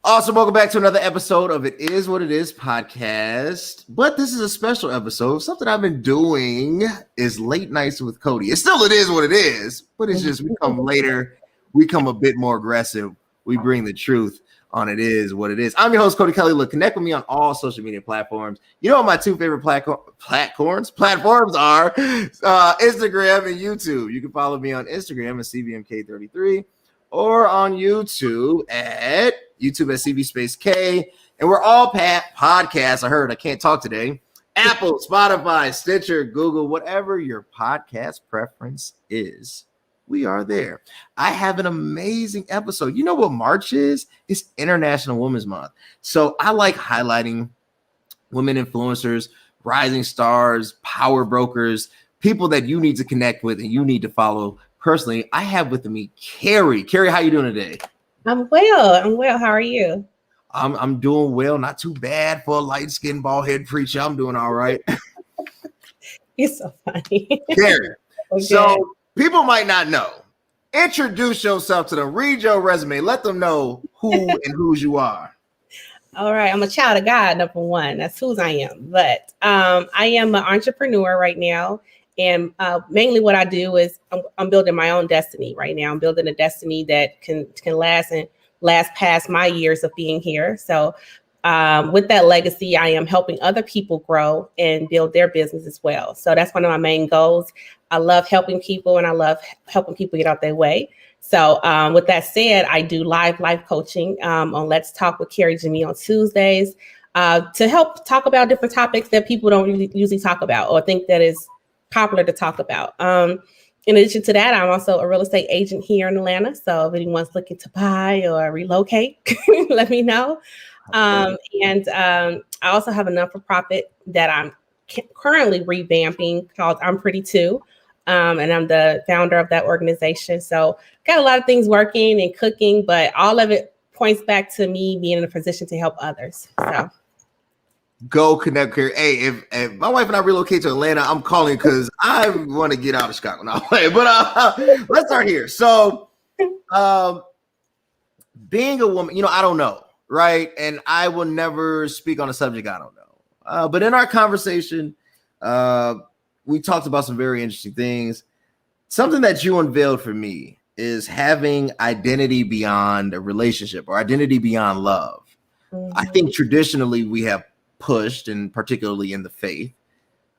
Awesome. Welcome back to another episode of It Is What It Is podcast. But this is a special episode. Something I've been doing is late nights with Cody. It is what it is, but it's just we come later. We come a bit more aggressive. We bring the truth on It Is What It Is. I'm your host, Cody Kelly. Look, connect with me on all social media platforms. You know what my two favorite platforms are? Instagram and YouTube. You can follow me on Instagram at CVMK33 or on YouTube at CV space K. And we're all podcasts. I can't talk today. Apple, Spotify, Stitcher, Google, whatever your podcast preference is. We are there. I have an amazing episode. You know what March is? It's International Women's Month. So I like highlighting women influencers, rising stars, power brokers, people that you need to connect with and you need to follow personally. I have with me Carrie. Carrie, how you doing today? I'm well. How are you? I'm doing well. Not too bad for a light-skinned, bald-head preacher. I'm doing all right. You're so funny. Carrie, okay. So people might not know. Introduce yourself to them. Read your resume. Let them know who and whose you are. All right. I'm a child of God, number one. That's whose I am. But I am an entrepreneur right now. And mainly what I do is I'm building my own destiny right now. I'm building a destiny that can last past my years of being here. So with that legacy, I am helping other people grow and build their business as well. So that's one of my main goals. I love helping people and I love helping people get out their way. So with that said, I do live coaching on Let's Talk with Carrie Jemii on Tuesdays to help talk about different topics that people don't usually talk about or think that is popular to talk about. In addition to that, I'm also a real estate agent here in Atlanta. So if anyone's looking to buy or relocate, let me know. I also have a not-for-profit that I'm currently revamping called I'm Pretty Too. And I'm the founder of that organization. So got a lot of things working and cooking, but all of it points back to me being in a position to help others. So go connect here. Hey, if my wife and I relocate to Atlanta, I'm calling because I want to get out of Chicago now. But let's start here. So being a woman, I don't know, right? And I will never speak on a subject I don't know. But in our conversation, we talked about some very interesting things. Something that you unveiled for me is having identity beyond a relationship or identity beyond love. Mm-hmm. I think traditionally we have pushed, and particularly in the faith,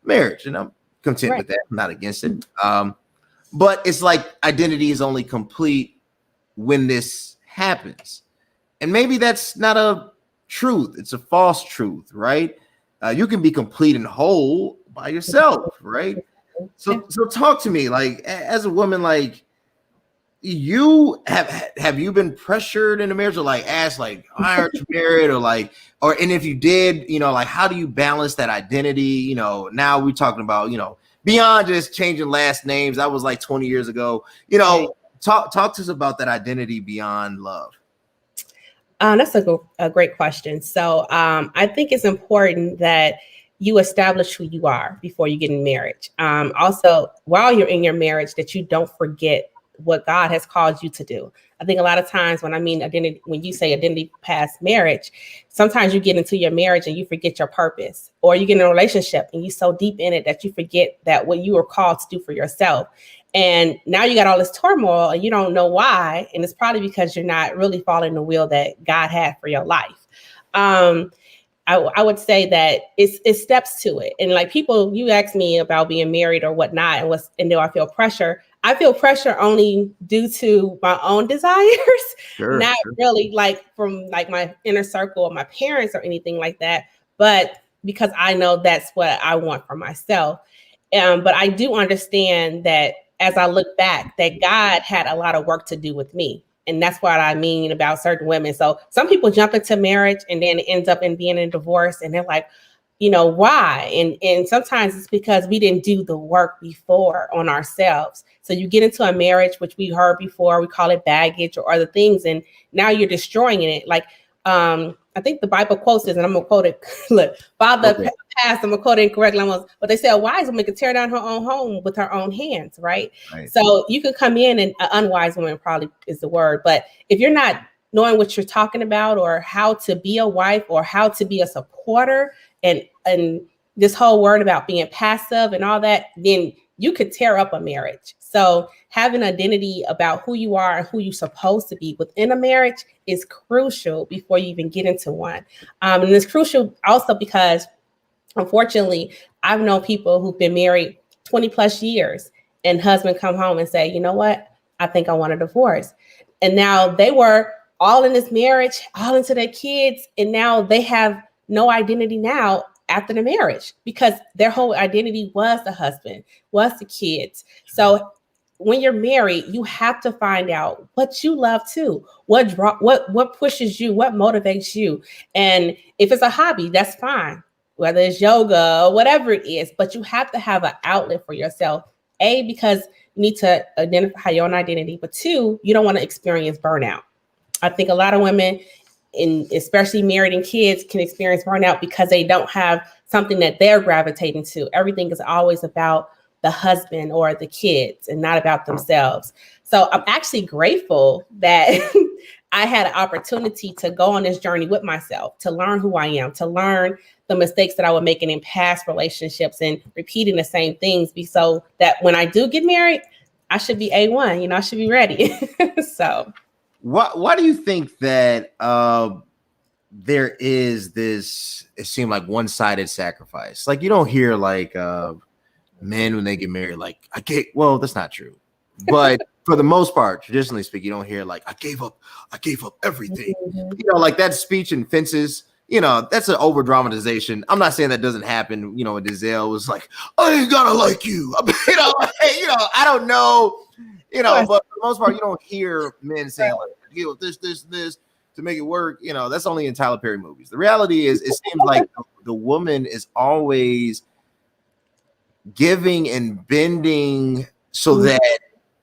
marriage, and I'm content with that. I'm not against it. But it's like identity is only complete when this happens. And maybe that's not a truth. It's a false truth, right? You can be complete and whole by yourself, right? So talk to me, like, as a woman, like, you have you been pressured in a marriage or like asked like, why aren't you married, or and if you did, like, how do you balance that identity? Now we're talking about, beyond just changing last names. That was like 20 years ago. Talk to us about that identity beyond love. That's a great question. So I think it's important that you establish who you are before you get in marriage. Also, while you're in your marriage, that you don't forget what God has called you to do. I think a lot of times when you say identity past marriage, sometimes you get into your marriage and you forget your purpose, or you get in a relationship and you're so deep in it that you forget that what you were called to do for yourself. And now you got all this turmoil and you don't know why. And it's probably because you're not really following the will that God had for your life. I would say that it's steps to it. And like people, you ask me about being married or whatnot, and do I feel pressure? I feel pressure only due to my own desires, not really like from like my inner circle or my parents or anything like that, but because I know that's what I want for myself. But I do understand that as I look back, that God had a lot of work to do with me. And that's what I mean about certain women. So some people jump into marriage and then it ends up in being a divorce and they're like, why? And sometimes it's because we didn't do the work before on ourselves. So you get into a marriage, which we heard before, we call it baggage or other things. And now you're destroying it. Like, I think the Bible quotes this, and I'm going to quote it. Look, Father passed, I'm going to quote it incorrectly. But they say a wise woman can tear down her own home with her own hands, right? So you can come in, and an unwise woman probably is the word. But if you're not knowing what you're talking about, or how to be a wife, or how to be a supporter, and this whole word about being passive and all that, then you could tear up a marriage. So having identity about who you are and who you're supposed to be within a marriage is crucial before you even get into one. And it's crucial also because, unfortunately, I've known people who've been married 20 plus years, and husband come home and say, you know what, I think I want a divorce. And now they were all in this marriage, all into their kids, and now they have no identity now after the marriage, because their whole identity was the husband, was the kids. So when you're married, you have to find out what you love too, what pushes you, what motivates you. And if it's a hobby, that's fine, whether it's yoga or whatever it is, but you have to have an outlet for yourself. A, because you need to identify your own identity, but two, you don't want to experience burnout. I think a lot of women, especially married and kids, can experience burnout because they don't have something that they're gravitating to. Everything is always about the husband or the kids and not about themselves. So I'm actually grateful that I had an opportunity to go on this journey with myself, to learn who I am, to learn the mistakes that I was making in past relationships and repeating the same things, so that when I do get married, I should be A1, I should be ready. So why do you think that there is this, it seemed like one-sided sacrifice? Like, you don't hear like men when they get married, like, well, that's not true. But for the most part, traditionally speaking, you don't hear like, I gave up everything. Like that speech in Fences, that's an over dramatization. I'm not saying that doesn't happen. Denzel was like, I ain't gotta like you. I don't know. But for the most part, you don't hear men saying like, this to make it work. That's only in Tyler Perry movies. The reality is, it seems like the woman is always giving and bending so that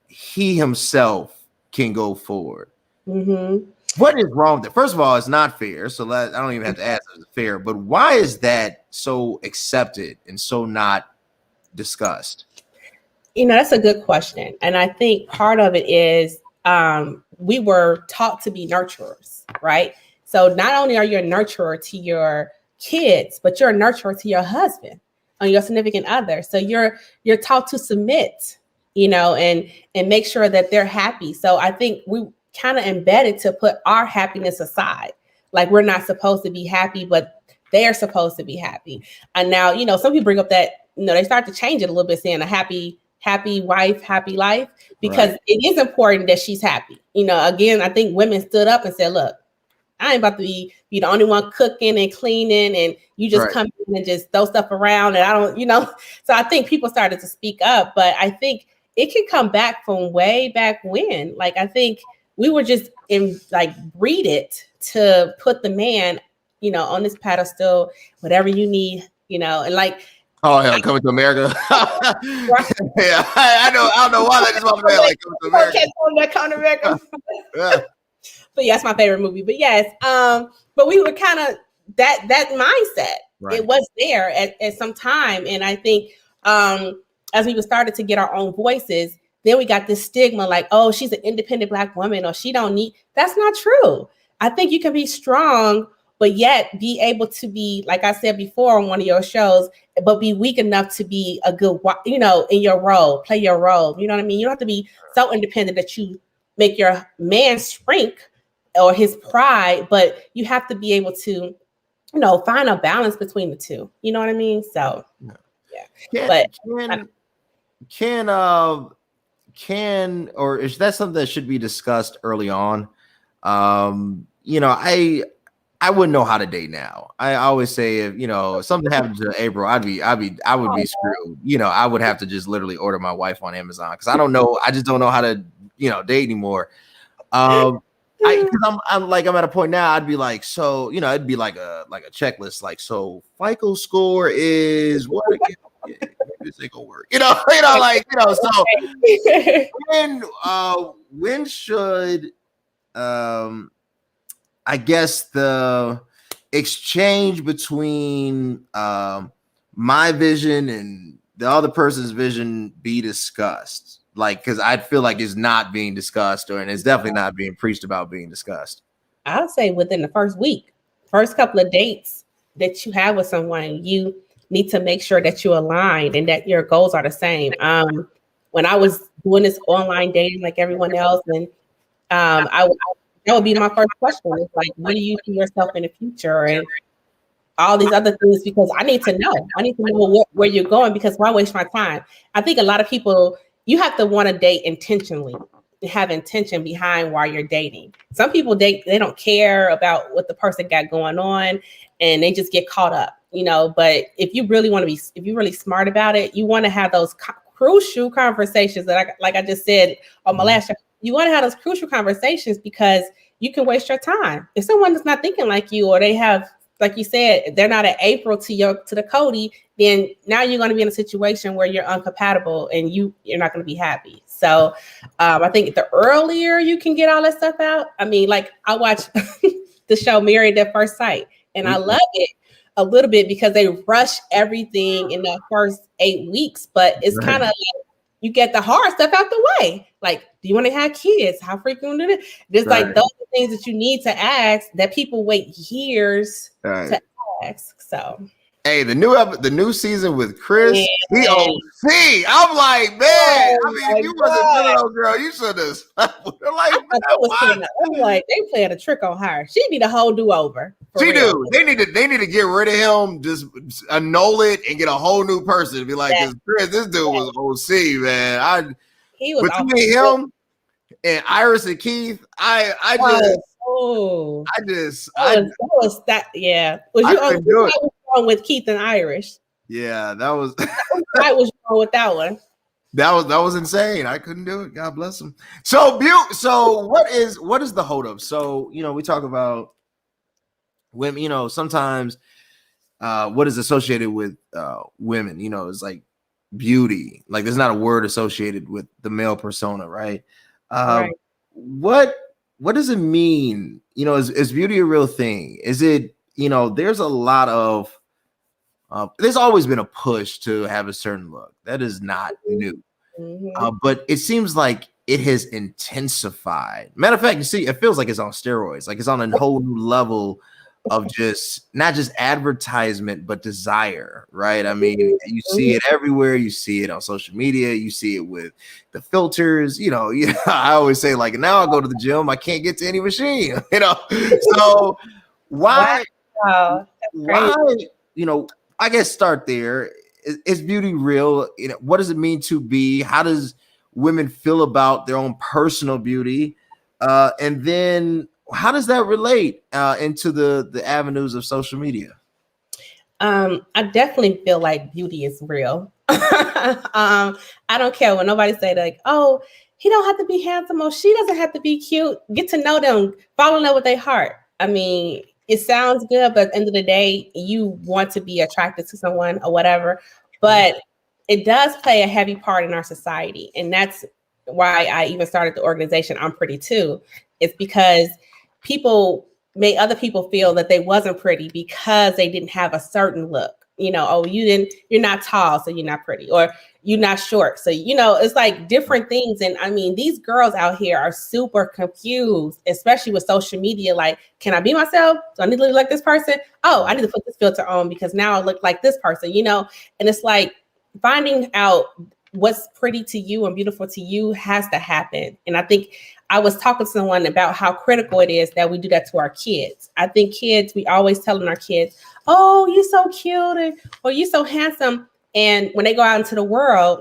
he himself can go forward. What is wrong with it? First of all, it's not fair. So I don't even have to ask if it's fair. But why is that so accepted and so not discussed? That's a good question. And I think part of it is we were taught to be nurturers, right? So not only are you a nurturer to your kids, but you're a nurturer to your husband and your significant other. So you're taught to submit, and make sure that they're happy. So I think we kind of embedded to put our happiness aside. Like, we're not supposed to be happy, but they're supposed to be happy. And now, some people bring up that, they start to change it a little bit, saying a happy wife, happy life, because it is important that she's happy. Again, I think women stood up and said, look, I ain't about to be the only one cooking and cleaning, and you just come in and just throw stuff around, and I don't, So I think people started to speak up, but I think it can come back from way back when. Like, I think we were just breeded to put the man, on this pedestal, whatever you need, and like. Oh, hell, Coming to America. Yeah, I don't know why that just want to say like Coming to America. Coming to America. Yeah. But yeah, it's my favorite movie. But yes, but we were kind of that mindset. It was there at some time, and I think as we started to get our own voices, then we got this stigma like, oh, she's an independent Black woman, or she don't need. That's not true. I think you can be strong, but yet be able to be, like I said before on one of your shows, but be weak enough to be a good, in your role, play your role. You know what I mean? You don't have to be so independent that you make your man shrink or his pride, but you have to be able to, find a balance between the two. You know what I mean? So, yeah. Can or is that something that should be discussed early on? I wouldn't know how to date now. I always say, if something happened to April, I would be screwed. I would have to just literally order my wife on Amazon, because I just don't know how to date anymore. Because I'm at a point now, I'd be like, so it'd be like a checklist, like, so FICO score is what again? Yeah, this ain't gonna work. So when should I guess the exchange between my vision and the other person's vision be discussed? Like, because I feel like it's not being discussed, and it's definitely not being preached about being discussed. I would say within the first week, first couple of dates that you have with someone, you need to make sure that you align and that your goals are the same. When I was doing this online dating like everyone else, and that would be my first question. It's like, where do you see yourself in the future? And all these other things, because I need to know. I need to know where you're going, because why waste my time? I think a lot of people, you have to want to date intentionally, have intention behind why you're dating. Some people date, they don't care about what the person got going on and they just get caught up, but if you really want to be, if you're really smart about it, you want to have those crucial conversations that like I just said on my last show. You want to have those crucial conversations because you can waste your time. If someone is not thinking like you, or they have, like you said, they're not an April to the Cody, then now you're going to be in a situation where you're uncompatible and you're not going to be happy. So I think the earlier you can get all that stuff out. I mean, like I watch the show Married at First Sight, and I love it a little bit because they rush everything in the first 8 weeks, but it's kind of like you get the hard stuff out the way. Like, do you want to have kids? How frequent is it? There's like those are things that you need to ask that people wait years to ask. So, hey, the new season with Chris, he OC. I'm like, man. I mean, if you wasn't feeling girl, you should have. I'm like, they playing a trick on her. She need a whole do over. She do. They need to get rid of him, just annul it and get a whole new person to be like, Chris, this dude was OC, man. He was between him and Iris and Keith, I was wrong with Keith and Irish. Yeah, that was I was wrong with that one. That was insane. I couldn't do it. God bless him. So what is the hold up? So, we talk about women, sometimes what is associated with women, is like beauty. Like there's not a word associated with the male persona, right? Right. What does it mean? Is beauty a real thing? Is it, there's a lot of there's always been a push to have a certain look. That is not new. But it seems like it has intensified. Matter of fact, you see, it feels like it's on steroids. Like it's on a whole new level of just not just advertisement, but desire, right? I mean, you see it everywhere. You see it on social media. You see it with the filters. I always say, like, now I go to the gym, I can't get to any machine. So why? Wow, why? I guess start there. Is beauty real? What does it mean to be? How does women feel about their own personal beauty? And then how does that relate into the avenues of social media? I definitely feel like beauty is real. I don't care when nobody say like, oh, he don't have to be handsome or she doesn't have to be cute. Get to know them, fall in love with their heart. I mean, it sounds good, but at the end of the day, you want to be attracted to someone or whatever. But it does play a heavy part in our society. And that's why I even started the organization I'm Pretty Too. It's because people made other people feel that they wasn't pretty because they didn't have a certain look. You're not tall, so you're not pretty, or you're not short. So, it's like different things. And I mean, these girls out here are super confused, especially with social media. Like, can I be myself? Do I need to look like this person? Oh, I need to put this filter on because now I look like this person, and it's like finding out what's pretty to you and beautiful to you has to happen. And I think I was talking to someone about how critical it is that we do that to our kids. I think kids, we always telling our kids, oh, you're so cute, or you're so handsome. And when they go out into the world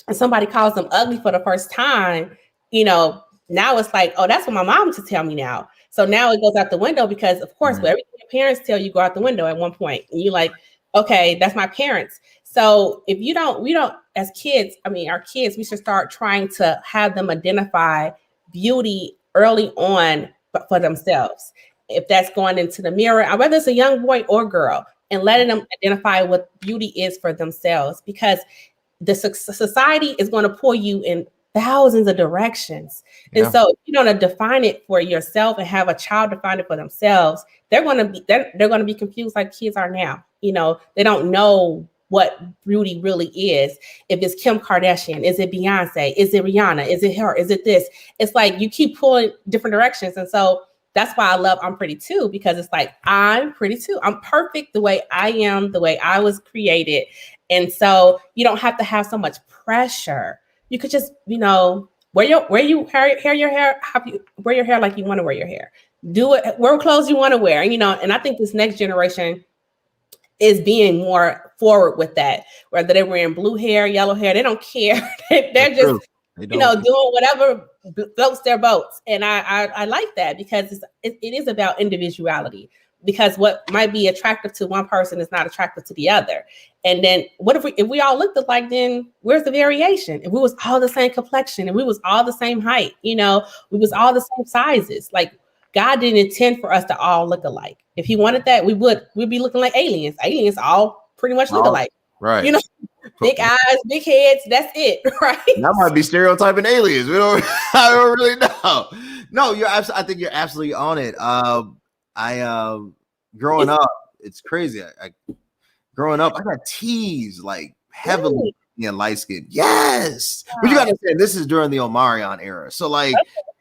and somebody calls them ugly for the first time, now it's like, oh, that's what my mom used to tell me now. So now it goes out the window because, of course, everything your parents tell you go out the window at one point. And you're like, okay, that's my parents. So if we don't, as kids, our kids, we should start trying to have them identify beauty early on for themselves. If that's going into the mirror, whether it's a young boy or girl, and letting them identify what beauty is for themselves, because the society is going to pull you in thousands of directions. Yeah. And so if you don't define it for yourself and have a child define it for themselves, they're going to be confused like kids are now. They don't know what beauty really is. If it's Kim Kardashian, is it Beyonce? Is it Rihanna? Is it her? Is it this? It's like you keep pulling different directions. And so that's why I love I'm Pretty Too, because it's like, I'm pretty too. I'm perfect the way I am, the way I was created. And so you don't have to have so much pressure. You could just, wear your hair, wear your hair like you want to wear your hair. Do it, wear clothes you want to wear. And I think this next generation is being more forward with that. Whether they're wearing blue hair, yellow hair, they don't care. They're just, doing whatever floats their boats. And I like that, because it is about individuality. Because what might be attractive to one person is not attractive to the other. And then what if we all looked alike, then where's the variation? If we was all the same complexion, and we was all the same height, we was all the same sizes. Like, God didn't intend for us to all look alike. If he wanted that, we'd be looking like aliens. Aliens all pretty much look alike. Right. Big eyes, big heads. That's it. Right. That might be stereotyping aliens. I don't really know. No, I think you're absolutely on it. Growing up, it's crazy. Growing up, I got teased like heavily being light skinned. Yes. Wow. But you gotta understand, this is during the Omarion era. So like,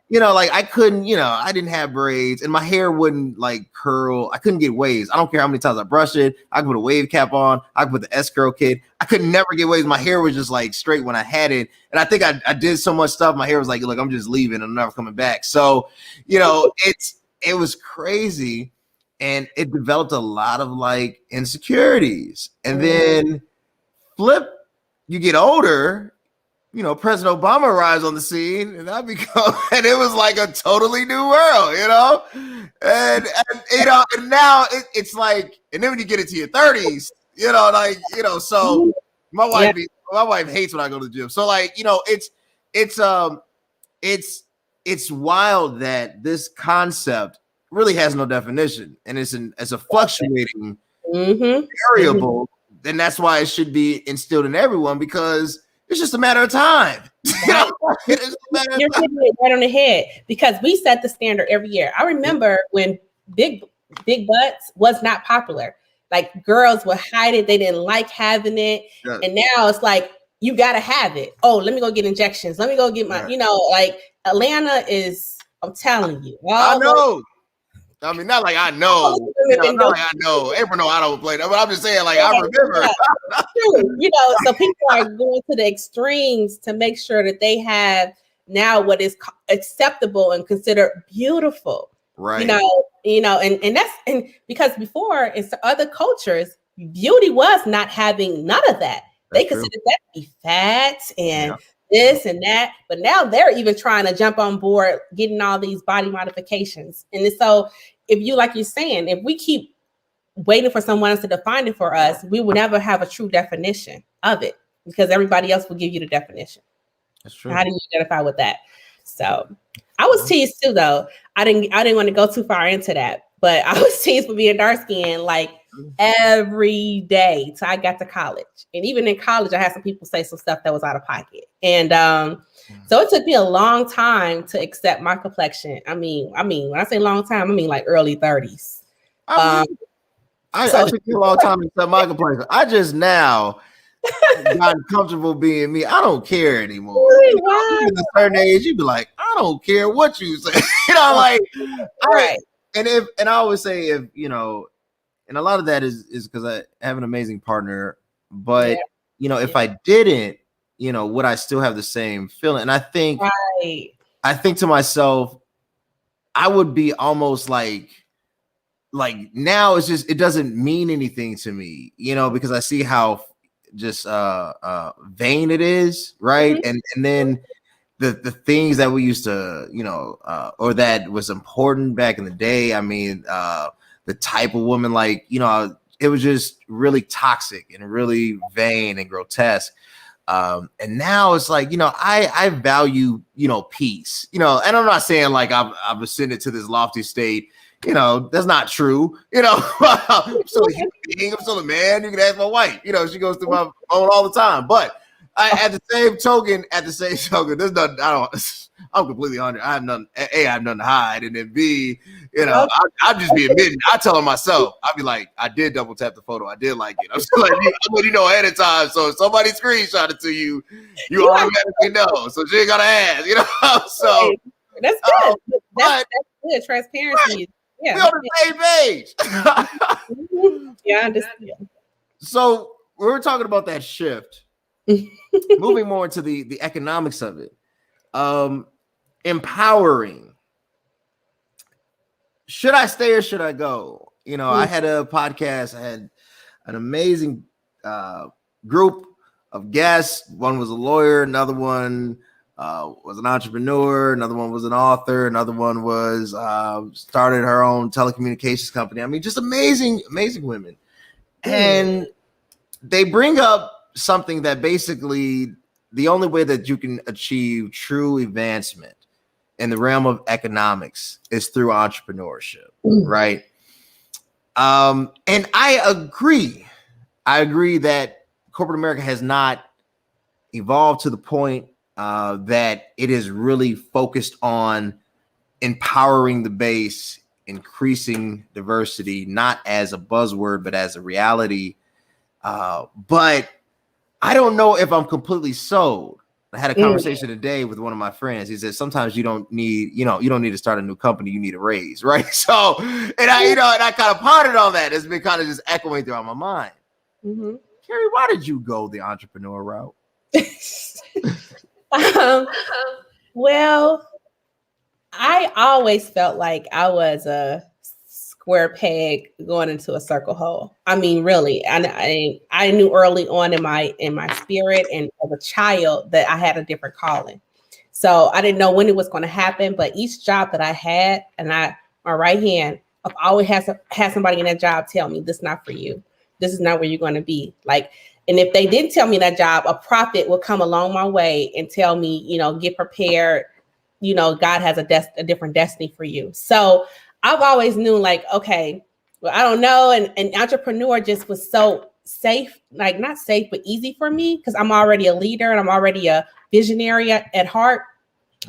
like I couldn't, I didn't have braids, and my hair wouldn't like curl. I couldn't get waves. I don't care how many times I brush it. I could put a wave cap on. I could put the S-curl kit. I could never get waves. My hair was just like straight when I had it. And I think I did so much stuff. My hair was like, look, I'm just leaving. I'm never coming back. So, it was crazy. And it developed a lot of like insecurities. And then you get older, President Obama arrives on the scene, and and it was like a totally new world, and now it's like, and then when you get into your 30s, so my wife hates when I go to the gym. So like, it's wild that this concept really has no definition, and it's a fluctuating variable. And that's why it should be instilled in everyone, because it's just a matter of time. You're hitting it right on the head, because we set the standard every year. I remember when big butts was not popular. Like, girls would hide it. They didn't like having it. Yes. And now it's like, you got to have it. Oh, let me go get injections. Let me go get my, like Atlanta is, I'm telling you. I know. I mean, not like I know. Not like I know. April, no, I don't play that. But I'm just saying, like, I remember. So people are going to the extremes to make sure that they have now what is acceptable and considered beautiful. Right. And because before in other cultures, beauty was not having none of that. They considered that to be fat and this and that, but now they're even trying to jump on board, getting all these body modifications. And so if you, like you're saying, if we keep waiting for someone else to define it for us, we will never have a true definition of it, because everybody else will give you the definition. That's true. How do you identify with that? So I was teased too, though. I didn't want to go too far into that, but I was teased for being dark skinned like every day till I got to college. And even in college, I had some people say some stuff that was out of pocket. And so it took me a long time to accept my complexion. I mean, when I say long time, I mean like early 30s. I took me a long time to accept my complexion. I just now gotten comfortable being me. I don't care anymore. Really? Wow. At a certain age, you'd be like, I don't care what you say. Right. And I always say, if and a lot of that is because I have an amazing partner, but if I didn't, would I still have the same feeling? And I think to myself, I would be almost like now it's just, it doesn't mean anything to me, because I see how just vain it is, right? And then the things that we used to, or that was important back in the day. I mean, the type of woman, like, it was just really toxic and really vain and grotesque. And now it's like, I value, peace, and I'm not saying like I've ascended to this lofty state. That's not true. I'm still a human being. I'm still a man. You can ask my wife. She goes through my phone all the time. But at the same token, there's nothing. I'm completely 100. I have nothing. A, I have nothing to hide, and then B, I'll just be admitting. I tell myself, I'll be like, I did double tap the photo. I did like it. I'm still like, ahead of time. So if somebody screenshot it to you, you automatically know. So she ain't gotta ask. So That's good. That's But good. Transparency. right, Yeah. we on the same page. Yeah, I understand. So we're talking about that shift. Moving more into the economics of it. Empowering. Should I stay or should I go? I had a podcast. I had an amazing group of guests. One was a lawyer, another one was an entrepreneur, another one was an author, another one was started her own telecommunications company. I mean, just amazing women. And they bring up something that basically the only way that you can achieve true advancement in the realm of economics is through entrepreneurship, right? And I agree that corporate America has not evolved to the point that it is really focused on empowering the base, increasing diversity, not as a buzzword, but as a reality. But I don't know if I'm completely sold. I had a conversation today with one of my friends. He said, sometimes you don't need to start a new company. You need a raise, right? So, and I kind of pondered on that. It's been kind of just echoing throughout my mind. Carrie, why did you go the entrepreneur route? Well, I always felt like I was a square peg going into a circle hole. I mean, really, I knew early on in my spirit and as a child that I had a different calling. So I didn't know when it was going to happen, but each job that I had, and my right hand, I've always had somebody in that job tell me, "This is not for you. This is not where you're going to be." Like, and if they didn't tell me that job, a prophet will come along my way and tell me, get prepared. God has a different destiny for you. So I've always knew, like, okay, well, I don't know. And entrepreneur just was so safe, like not safe, but easy for me because I'm already a leader and I'm already a visionary at heart.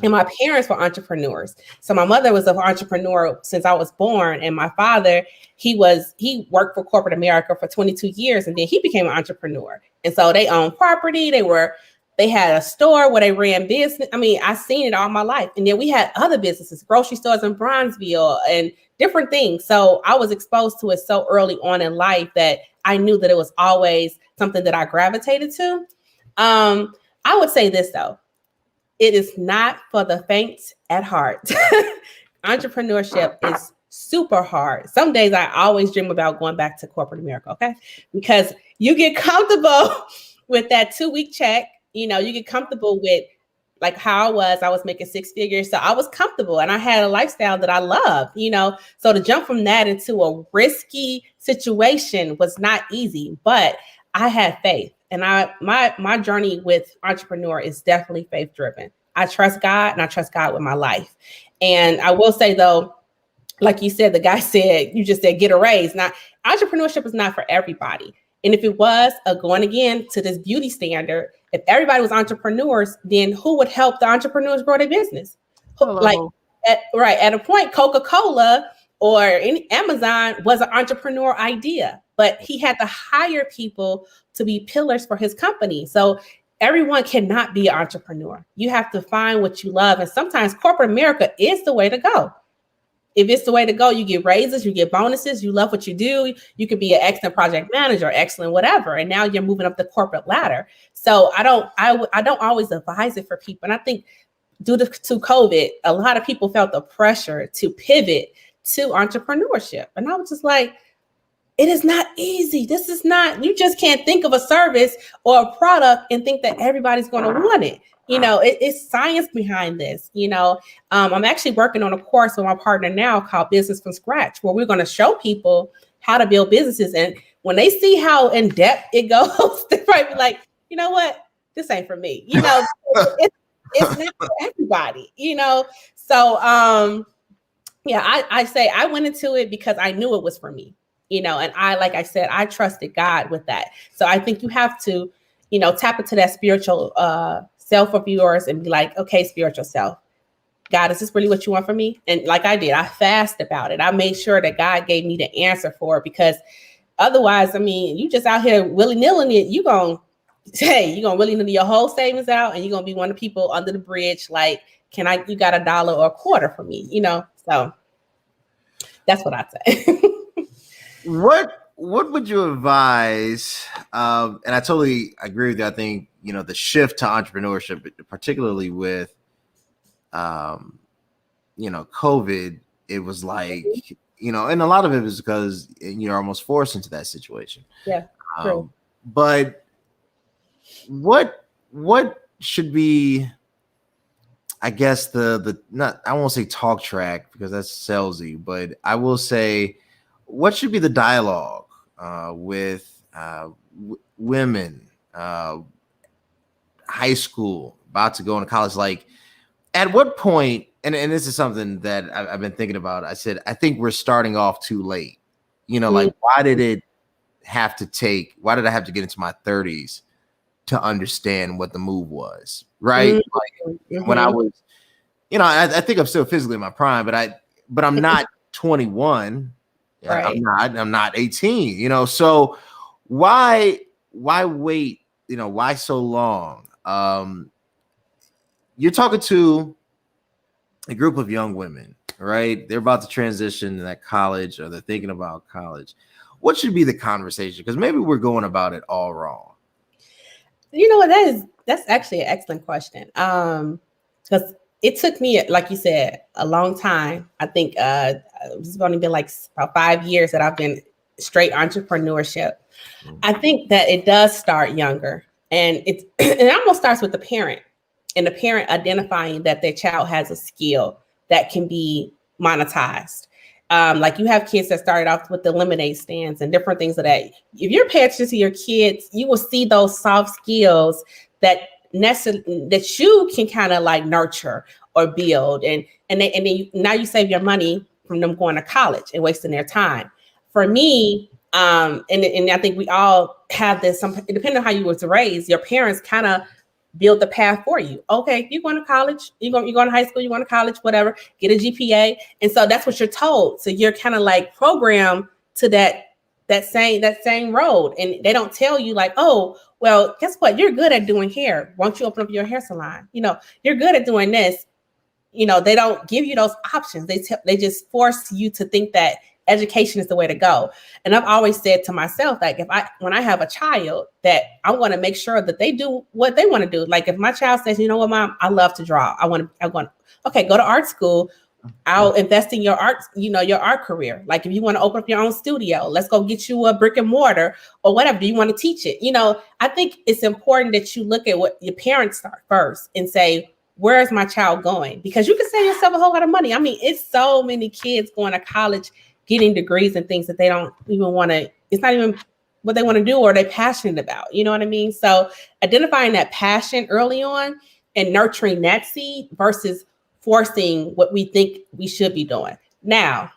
And my parents were entrepreneurs. So my mother was an entrepreneur since I was born. And my father, he worked for corporate America for 22 years. And then he became an entrepreneur. And so they owned property. They had a store where they ran business. I mean, I've seen it all my life. And then we had other businesses, grocery stores in Bronzeville and different things. So I was exposed to it so early on in life that I knew that it was always something that I gravitated to. I would say this, though. It is not for the faint at heart. Entrepreneurship is super hard. Some days I always dream about going back to corporate America, okay? Because you get comfortable with that 2-week check. You get comfortable with like how I was making 6 figures. So I was comfortable and I had a lifestyle that I loved, So to jump from that into a risky situation was not easy, but I had faith. And my journey with entrepreneur is definitely faith driven. I trust God and I trust God with my life. And I will say though, like you said, the guy said, you just said, get a raise. Now, entrepreneurship is not for everybody. And if it was going again to this beauty standard, if everybody was entrepreneurs, then who would help the entrepreneurs grow their business? Hello. At a point, Coca-Cola or Amazon was an entrepreneur idea, but he had to hire people to be pillars for his company. So everyone cannot be an entrepreneur. You have to find what you love. And sometimes corporate America is the way to go. If it's the way to go, you get raises, you get bonuses, you love what you do. You could be an excellent project manager, excellent whatever. And now you're moving up the corporate ladder. So I don't always advise it for people. And I think due to COVID, a lot of people felt the pressure to pivot to entrepreneurship. And I was just like, it is not easy. This is not, you just can't think of a service or a product and think that everybody's going to want it. It's science behind this. I'm actually working on a course with my partner now called Business from Scratch, where we're going to show people how to build businesses. And when they see how in depth it goes, they might be like, you know what? This ain't for me. It's not for everybody, So, I say I went into it because I knew it was for me, and like I said, I trusted God with that. So I think you have to, tap into that spiritual self of yours and be like, okay, spiritual self, God, is this really what you want from me? And like I did, I fasted about it. I made sure that God gave me the answer for it, because otherwise, you just out here willy-nilly it, you're going to willy-nilly your whole savings out, and you're going to be one of the people under the bridge, like you got $1 or a quarter for me, So that's what I'd say. What would you advise? And I totally agree with you. I think, the shift to entrepreneurship, particularly with, COVID, it was like, and a lot of it was because you're almost forced into that situation. Yeah. True. But what should be, I guess, the not, I won't say talk track because that's salesy, but I will say, what should be the dialogue with women, high school, about to go into college? Like, at what point, and this is something that I've been thinking about. I said, I think we're starting off too late. Like, why did I have to get into my 30s to understand what the move was? Right. Like, when I was, I think I'm still physically in my prime, but I'm not 21. Right. I'm not 18, so why wait? Why so long? You're talking to a group of young women, right? They're about to transition to that college, or they're thinking about college. What should be the conversation? Because maybe we're going about it all wrong. That's actually an excellent question. Because it took me, like you said, a long time. I think it's only been like about 5 years that I've been straight entrepreneurship. I think that it does start younger, and it almost starts with the parent, and the parent identifying that their child has a skill that can be monetized. Like, you have kids that started off with the lemonade stands and different things of that. If you're paying attention to your kids, you will see those soft skills that you can kind of like nurture or build, and now you save your money from them going to college and wasting their time. For me, and I think we all have this. Depending on how you was raised, your parents kind of build the path for you. Okay, you're going to college, you're going to high school, you're going to college, whatever, get a GPA. And so that's what you're told. So you're kind of like programmed to that same road. And they don't tell you like, oh, well, guess what? You're good at doing hair. Why don't you open up your hair salon? You're good at doing this. They don't give you those options. They just force you to think that education is the way to go. And I've always said to myself, like, when I have a child, that I want to make sure that they do what they want to do. Like, if my child says, you know what, Mom, I love to draw. Okay, go to art school. I'll invest in your art, your art career. Like, if you want to open up your own studio, let's go get you a brick and mortar or whatever. Do you want to teach it? I think it's important that you look at what your parents start first and say, where is my child going? Because you can save yourself a whole lot of money. I mean, it's so many kids going to college, getting degrees and things that they don't even want to, it's not even what they want to do or they're passionate about. You know what I mean? So identifying that passion early on and nurturing that seed versus forcing what we think we should be doing. Now,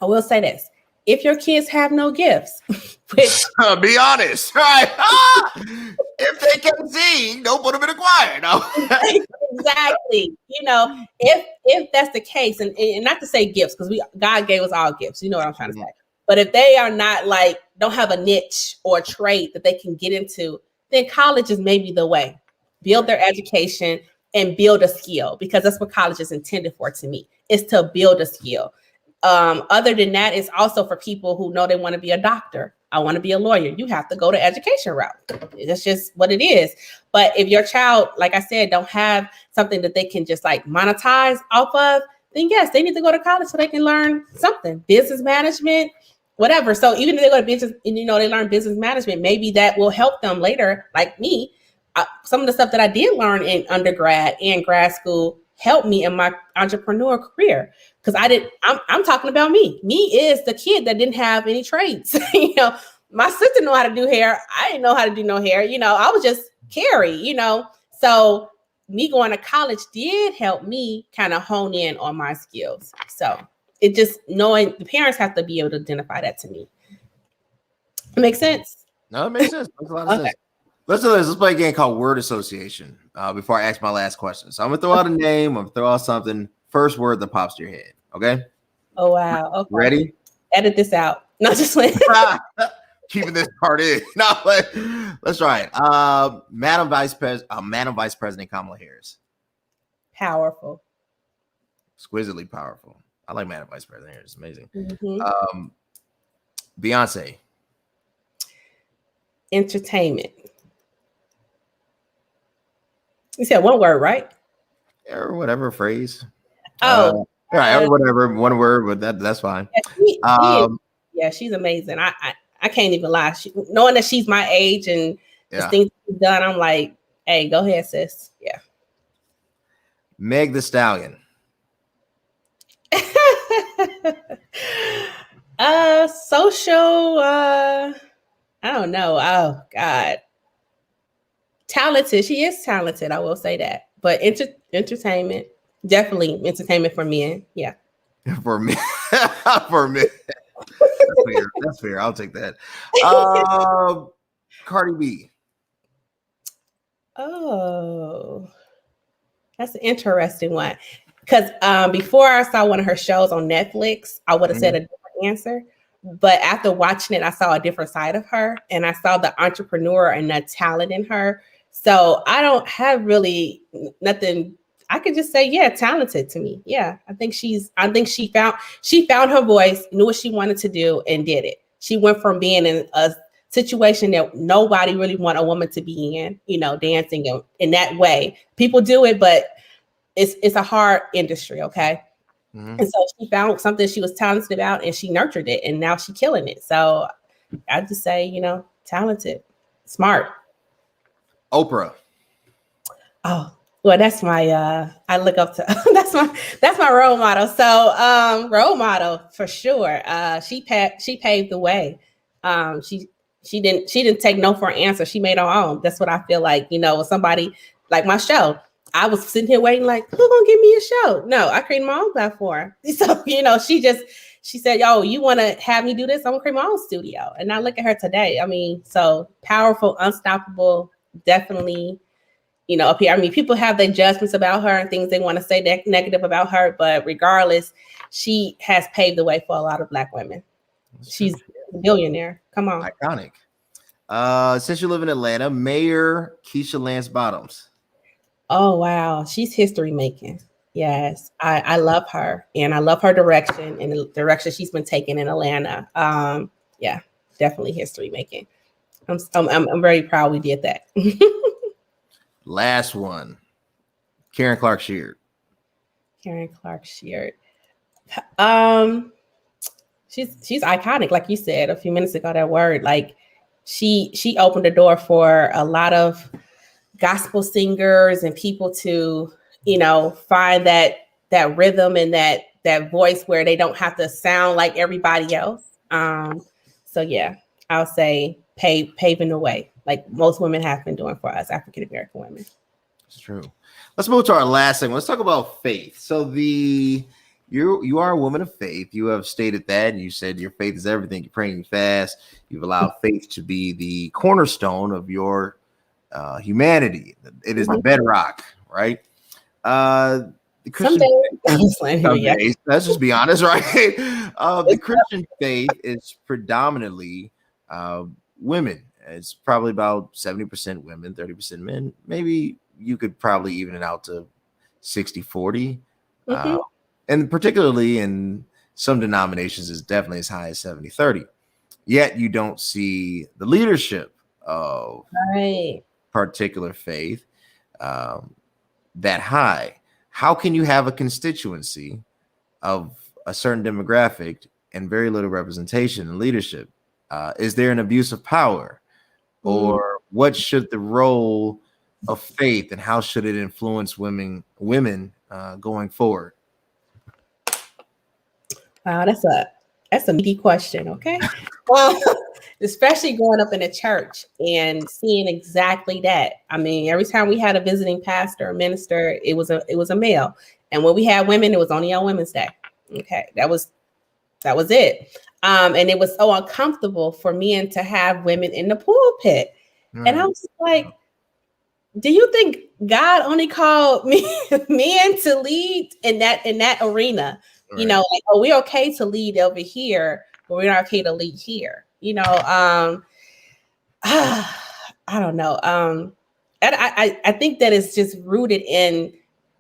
I will say this. If your kids have no gifts, which be honest, right? If they can sing, don't put them in a choir. No. Exactly. If that's the case, and not to say gifts, because God gave us all gifts. You know what I'm trying to say. But if they are not don't have a niche or a trade that they can get into, then college is maybe the way. Build their education and build a skill, because that's what college is intended for to me, is to build a skill. Other than that, it's also for people who know they want to be a doctor. I want to be a lawyer. You have to go to education route. That's just what it is. But if your child, like I said, don't have something that they can just monetize off of, then yes, they need to go to college so they can learn something, business management, whatever. So even if they go to business and, they learn business management, maybe that will help them later, like me. Some of the stuff that I did learn in undergrad and grad school helped me in my entrepreneur career. Because I'm talking about me. Me is the kid that didn't have any trades. My sister knew how to do hair. I didn't know how to do no hair. I was just Carrie, So me going to college did help me kind of hone in on my skills. So it just knowing the parents have to be able to identify that to me. It makes sense? No, it makes sense. Makes a lot of sense. Let's play a game called word association before I ask my last question. So I'm going to throw out a name. I'm going to throw out something. First word that pops to your head. Okay? Oh, wow. Okay. Ready? Edit this out. Not just wait. Keeping this part in. No, let's try it. Madam Vice President Kamala Harris. Powerful. Exquisitely powerful. I like Madam Vice President. It's amazing. Mm-hmm. Beyonce. Entertainment. You said one word, right? Or whatever phrase. Oh, Or whatever, one word, but that's fine. Yeah, she's amazing. I can't even lie. Knowing that she's my age and the things she's done, I'm like, hey, go ahead, sis. Yeah. Meg the Stallion. Social. I don't know. Oh God. Talented. She is talented. I will say that. But entertainment, definitely entertainment for men. Yeah. For me. For me. That's fair. I'll take that. Cardi B. Oh, that's an interesting one. Because before I saw one of her shows on Netflix, I would have said a different answer. But after watching it, I saw a different side of her, and I saw the entrepreneur and the talent in her. So I don't have really nothing. I could just say, yeah, talented to me. Yeah, I think she found her voice, knew what she wanted to do, and did it. She went from being in a situation that nobody really want a woman to be in, dancing in that way. People do it, but it's a hard industry, okay? Mm-hmm. And so she found something she was talented about and she nurtured it, and now she's killing it. So I just say, talented, smart. Oprah. Oh, well, that's my I look up to that's my role model. So role model for sure. She paved the way. She didn't take no for an answer. She made her own. That's what I feel like, with somebody like my show. I was sitting here waiting, like, who gonna give me a show? No, I created my own platform. So, she said, yo, you want to have me do this? I'm gonna create my own studio. And now look at her today. I mean, so powerful, unstoppable, definitely, up here. I mean, people have their judgments about her and things they want to say negative about her, but regardless, she has paved the way for a lot of Black women. She's a billionaire. Come on. Iconic. Since you live in Atlanta, Mayor Keisha Lance Bottoms. Oh, wow. She's history making. Yes. I love her, and I love her direction and the direction she's been taking in Atlanta. Yeah, definitely history making. I'm very proud we did that. Last one. Karen Clark Sheard. Karen Clark Sheard. She's iconic, like you said a few minutes ago, that word. Like she opened the door for a lot of gospel singers and people to, find that rhythm and that voice where they don't have to sound like everybody else. So yeah, I'll say paving the way, like most women have been doing for us African American women. It's true. Let's move to our last segment. Let's talk about faith. So you are a woman of faith. You have stated that, and you said your faith is everything. You're praying fast. You've allowed faith to be the cornerstone of your humanity. It is the bedrock, right? The Christian faith, let's just be honest, right? The Christian faith is predominantly women. It's probably about 70% women, 30% men. Maybe you could probably even it out to 60-40. And particularly in some denominations, is definitely as high as 70-30. Yet you don't see the leadership of particular faith that high. How can you have a constituency of a certain demographic and very little representation in leadership? Is there an abuse of power? Or what should the role of faith and how should it influence women going forward? Wow, that's a meaty question. Okay. Especially growing up in a church and seeing exactly that. I mean, every time we had a visiting pastor or minister, it was a male. And when we had women, it was only on Women's Day. Okay. That was it. And it was so uncomfortable for men to have women in the pulpit. And I was like, do you think God only called men to lead in that arena? Right. Like, oh, we're okay to lead over here, but we're not okay to lead here. I don't know. I think that it's just rooted in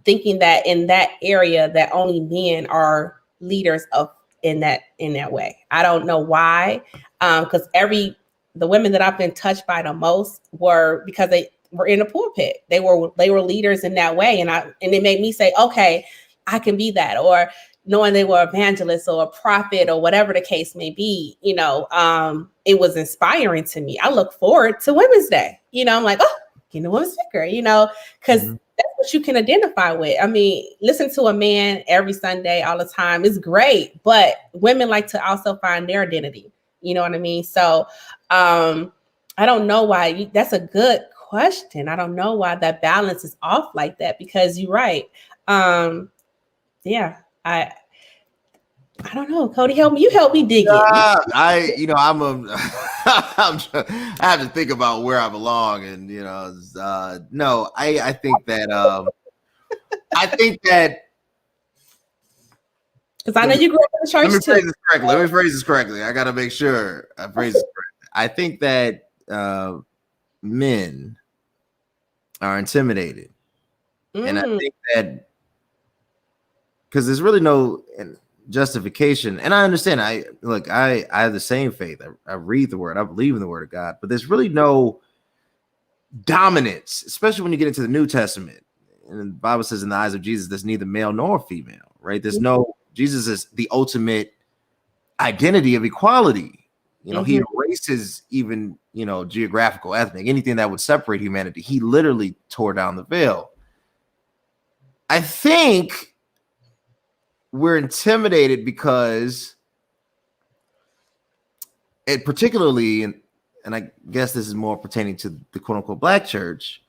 thinking that in that area that only men are leaders of in that way. I don't know why, because the women that I've been touched by the most were because they were in the pulpit. They were leaders in that way, and it made me say, okay, I can be that. Or knowing they were evangelists or a prophet or whatever the case may be, it was inspiring to me. I look forward to Women's Day. I'm like, oh, getting a women's sticker, because that's what you can identify with. I mean, listen to a man every Sunday all the time is great, but women like to also find their identity. You know what I mean? So I don't know why. That's a good question. I don't know why that balance is off like that, because you're right. Yeah, I don't know. Cody, help me. You help me dig it. I have to think about where I belong, and no, I think that because I know you grew up in the church too. Let me phrase this correctly. I got to make sure I phrase this correctly. I think that men are intimidated, and I think that because there's really no justification, and I understand. I have the same faith. I read the word. I believe in the word of God, but there's really no dominance, especially when you get into the New Testament. And the Bible says, in the eyes of Jesus, there's neither male nor female. Right? There's no. Jesus is the ultimate identity of equality. He erases even geographical, ethnic, anything that would separate humanity. He literally tore down the veil. I think we're intimidated because it particularly, and I guess this is more pertaining to the quote unquote black church,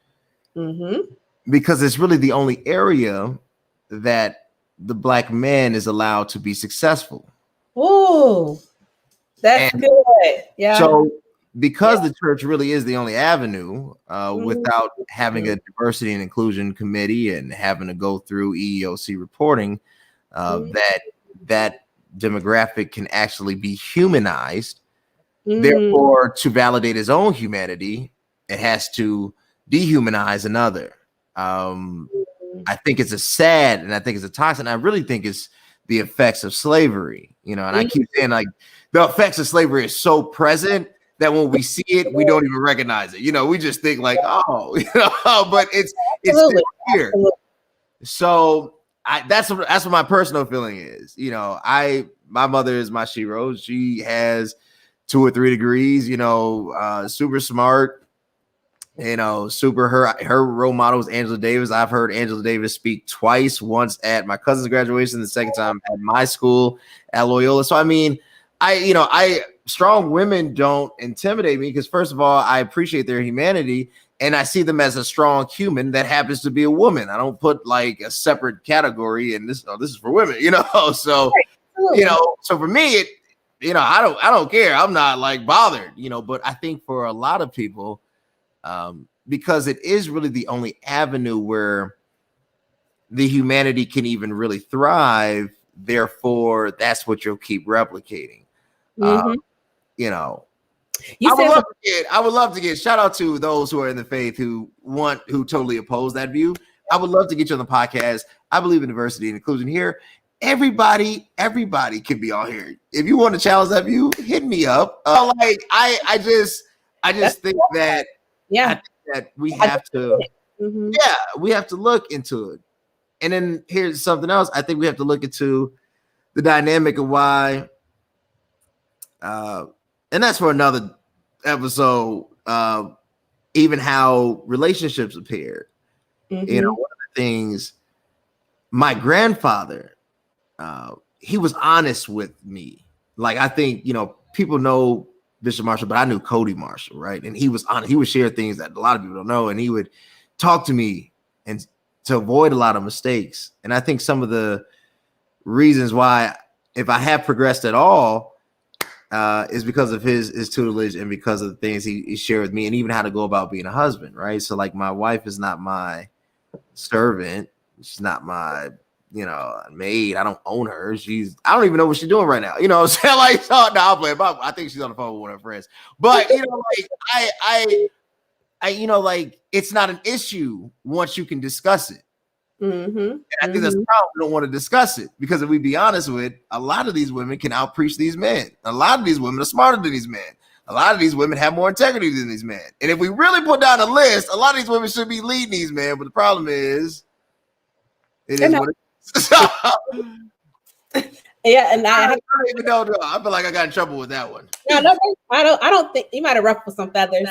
because it's really the only area that the black man is allowed to be successful. Oh, that's good. Yeah. So because the church really is the only avenue, without having a diversity and inclusion committee and having to go through EEOC reporting, that demographic can actually be humanized. Therefore, to validate his own humanity, it has to dehumanize another. I think it's a sad, and I think it's a toxic, and I really think it's the effects of slavery, and I keep saying, like, the effects of slavery is so present that when we see it, we don't even recognize it. We just think like, oh, but it's still here. So that's what my personal feeling is. My mother is my shero. She has 2 or 3 degrees, super smart. Super. Her role model is Angela Davis. I've heard Angela Davis speak twice, once at my cousin's graduation, the second time at my school at Loyola. So I mean, strong women don't intimidate me because, first of all, I appreciate their humanity and I see them as a strong human that happens to be a woman. I don't put like a separate category and this is for women, So so for me, I don't care. I'm not like bothered, But I think for a lot of people, because it is really the only avenue where the humanity can even really thrive. Therefore, that's what you'll keep replicating. I would love to get shout out to those who are in the faith who totally oppose that view. I would love to get you on the podcast. I believe in diversity and inclusion here. Everybody can be on here. If you want to challenge that view, hit me up. I just think that. Yeah, I think that we have to. We have to look into it. And then here's something else. I think we have to look into the dynamic of why, and that's for another episode. Even how relationships appear. One of the things. My grandfather, he was honest with me. Like I think people know Bishop Marshall, but I knew Cody Marshall, right? And he was honest. He would share things that a lot of people don't know, and he would talk to me and to avoid a lot of mistakes. And I think some of the reasons why, if I have progressed at all, is because of his tutelage and because of the things he shared with me, and even how to go about being a husband, right? So, like, my wife is not my servant; she's not my maid. I don't own her. I don't even know what she's doing right now. What I'm saying? Like, so, no, I'll play about. I think she's on the phone with one of her friends. But I it's not an issue once you can discuss it. And I think that's the problem. We don't want to discuss it because if we be honest with it, a lot of these women can outpreach these men. A lot of these women are smarter than these men. A lot of these women have more integrity than these men. And if we really put down a list, a lot of these women should be leading these men. But the problem is, it is what it is. Yeah, and I don't even know. I feel like I got in trouble with that one. No, I don't think you might have ruffled some feathers,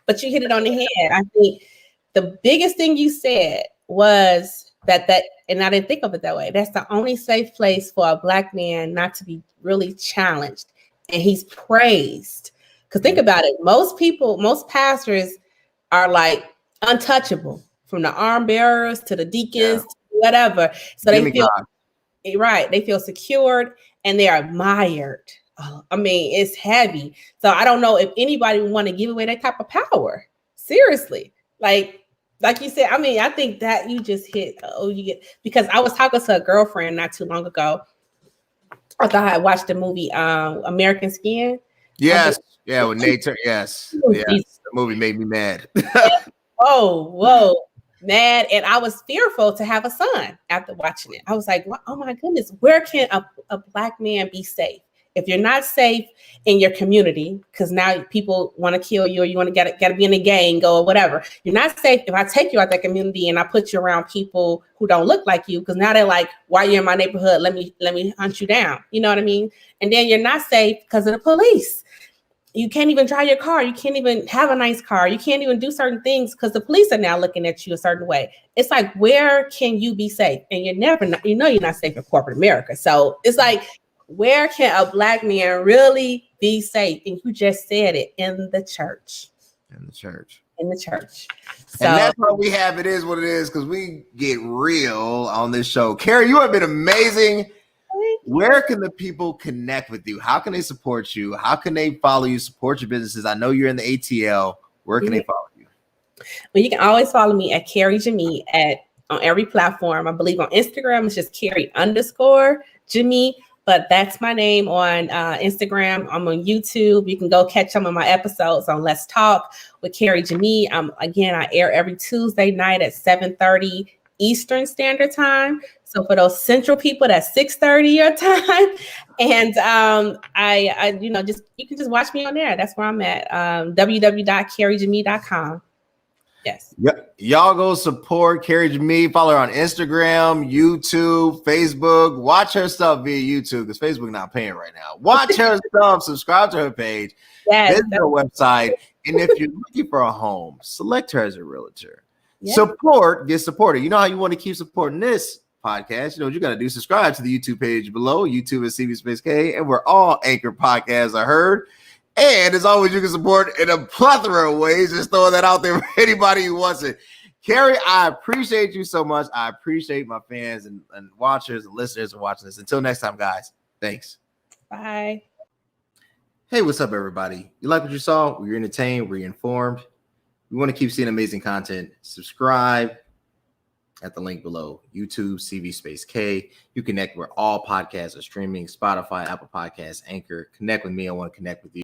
but you hit it on the head. I think the biggest thing you said was that, and I didn't think of it that way. That's the only safe place for a Black man not to be really challenged, and he's praised. Because think about it, most pastors are like untouchable, from the arm bearers to the deacons, to whatever. So they feel right. They feel secured and they're admired. I mean, it's heavy. So I don't know if anybody would want to give away that type of power. Seriously, like you said. I mean, I think that you just hit. Because I was talking to a girlfriend not too long ago. I thought I had watched the movie American Skin. Yes, with Nate Turner. Yes, the movie made me mad. Whoa. Mad, and I was fearful to have a son after watching it. I was like, oh my goodness, where can a Black man be safe? If you're not safe in your community, because now people want to kill you, or you want to got to be in a gang or whatever. You're not safe if I take you out that community and I put you around people who don't look like you, because now they're like, why are you in my neighborhood? Let me hunt you down. You know what I mean? And then you're not safe because of the police. You can't even drive your car. You can't even have a nice car. You can't even do certain things because the police are now looking at you a certain way. It's like, where can you be safe? And you're not safe in corporate America. So it's like, where can a Black man really be safe? And you just said it, in the church. In the church. So, and that's why we have It Is What It Is, because we get real on this show. Carrie, you have been amazing. Where can the people connect with you? How can they support you? How can they follow you, support your businesses? I know you're in the ATL. Where can they follow you? Well, you can always follow me at Carrie Jemii on every platform. I believe on Instagram, it's just Carrie_Jemii, but that's my name on Instagram. I'm on YouTube. You can go catch some of my episodes on Let's Talk with Carrie Jemii. Again, I air every Tuesday night at 7:30 Eastern Standard Time. So for those central people, that's 6:30 your time. And I you can just watch me on there. That's where I'm at. www.carriejemii.com. Yes. Yep. Y'all go support Carrie Jemii. Follow her on Instagram, YouTube, Facebook. Watch her stuff via YouTube because Facebook not paying right now. Watch her stuff. Subscribe to her page. Yes. Visit her website. And if you're looking for a home, select her as a realtor. Yes. Get supported. You know how you want to keep supporting this podcast? You know what you got to do. Subscribe to the YouTube page below. YouTube is CV Space K, and where all Anchor podcasts are heard. And as always, you can support in a plethora of ways. Just throwing that out there for anybody who wants it. Carrie, I appreciate you so much. I appreciate my fans and watchers and listeners for watching this. Until next time, guys. Thanks. Bye. Hey, what's up, everybody? You like what you saw? Were you entertained? Were you informed? We want to keep seeing amazing content. Subscribe at the link below. YouTube, CV Space K. You connect where all podcasts are streaming. Spotify, Apple Podcasts, Anchor. Connect with me. I want to connect with you.